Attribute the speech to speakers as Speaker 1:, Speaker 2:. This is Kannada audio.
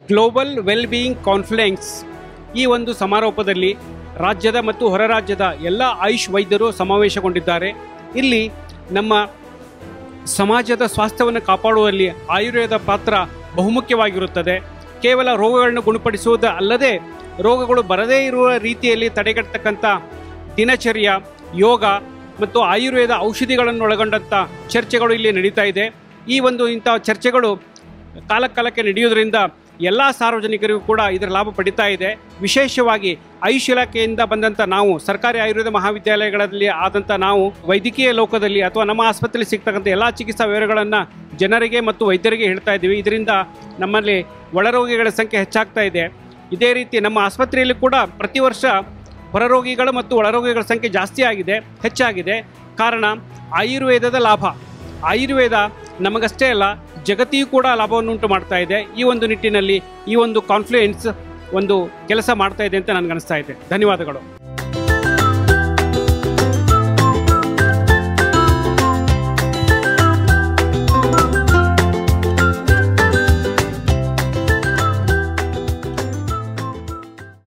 Speaker 1: ಗ್ಲೋಬಲ್ ವೆಲ್ ಬೀಯಿಂಗ್ ಕಾನ್ಫರೆನ್ಸ್ ಈ ಒಂದು ಸಮಾರೋಪದಲ್ಲಿ ರಾಜ್ಯದ ಮತ್ತು ಹೊರ ರಾಜ್ಯದ ಎಲ್ಲ ಆಯುಷ್ ವೈದ್ಯರು ಸಮಾವೇಶಗೊಂಡಿದ್ದಾರೆ. ಇಲ್ಲಿ ನಮ್ಮ ಸಮಾಜದ ಸ್ವಾಸ್ಥ್ಯವನ್ನು ಕಾಪಾಡುವಲ್ಲಿ ಆಯುರ್ವೇದ ಪಾತ್ರ ಬಹುಮುಖ್ಯವಾಗಿರುತ್ತದೆ. ಕೇವಲ ರೋಗಗಳನ್ನು ಗುಣಪಡಿಸುವುದು ಅಲ್ಲದೆ ರೋಗಗಳು ಬರದೇ ಇರುವ ರೀತಿಯಲ್ಲಿ ತಡೆಗಟ್ಟತಕ್ಕಂಥ ದಿನಚರ್ಯ, ಯೋಗ ಮತ್ತು ಆಯುರ್ವೇದ ಔಷಧಿಗಳನ್ನು ಒಳಗೊಂಡಂಥ ಚರ್ಚೆಗಳು ಇಲ್ಲಿ ನಡೀತಾ ಇದೆ. ಈ ಒಂದು ಇಂಥ ಚರ್ಚೆಗಳು ಕಾಲಕ್ಕೆ ನಡೆಯುವುದರಿಂದ ಎಲ್ಲ ಸಾರ್ವಜನಿಕರಿಗೂ ಕೂಡ ಇದರ ಲಾಭ ಪಡಿತಾ ಇದೆ. ವಿಶೇಷವಾಗಿ ಆಯುಷ್ ಇಲಾಖೆಯಿಂದ ಬಂದಂಥ ನಾವು ಸರ್ಕಾರಿ ಆಯುರ್ವೇದ ಮಹಾವಿದ್ಯಾಲಯಗಳಲ್ಲಿ ಆದಂಥ ನಾವು ವೈದ್ಯಕೀಯ ಲೋಕದಲ್ಲಿ ಅಥವಾ ನಮ್ಮ ಆಸ್ಪತ್ರೆಯಲ್ಲಿ ಸಿಗ್ತಕ್ಕಂಥ ಎಲ್ಲ ಚಿಕಿತ್ಸಾ ವಿವರಗಳನ್ನು ಜನರಿಗೆ ಮತ್ತು ವೈದ್ಯರಿಗೆ ಹೇಳ್ತಾ ಇದ್ದೀವಿ. ಇದರಿಂದ ನಮ್ಮಲ್ಲಿ ಒಳರೋಗಿಗಳ ಸಂಖ್ಯೆ ಹೆಚ್ಚಾಗ್ತಾ ಇದೆ. ಇದೇ ರೀತಿ ನಮ್ಮ ಆಸ್ಪತ್ರೆಯಲ್ಲಿ ಕೂಡ ಪ್ರತಿ ವರ್ಷ ಹೊರರೋಗಿಗಳು ಮತ್ತು ಒಳರೋಗಿಗಳ ಸಂಖ್ಯೆ ಹೆಚ್ಚಾಗಿದೆ. ಕಾರಣ ಆಯುರ್ವೇದದ ಲಾಭ. ಆಯುರ್ವೇದ ನಮಗಷ್ಟೇ ಅಲ್ಲ, ಜಗತ್ತಿಗೂ ಕೂಡ ಲಾಭವನ್ನು ಉಂಟು ಮಾಡ್ತಾ ಇದೆ. ಈ ಒಂದು ನಿಟ್ಟಿನಲ್ಲಿ ಈ ಒಂದು ಕಾನ್ಫರೆನ್ಸ್ ಒಂದು ಕೆಲಸ ಮಾಡ್ತಾ ಇದೆ ಅಂತ ನನಗನ್ನಿಸ್ತಾ ಇದೆ. ಧನ್ಯವಾದಗಳು.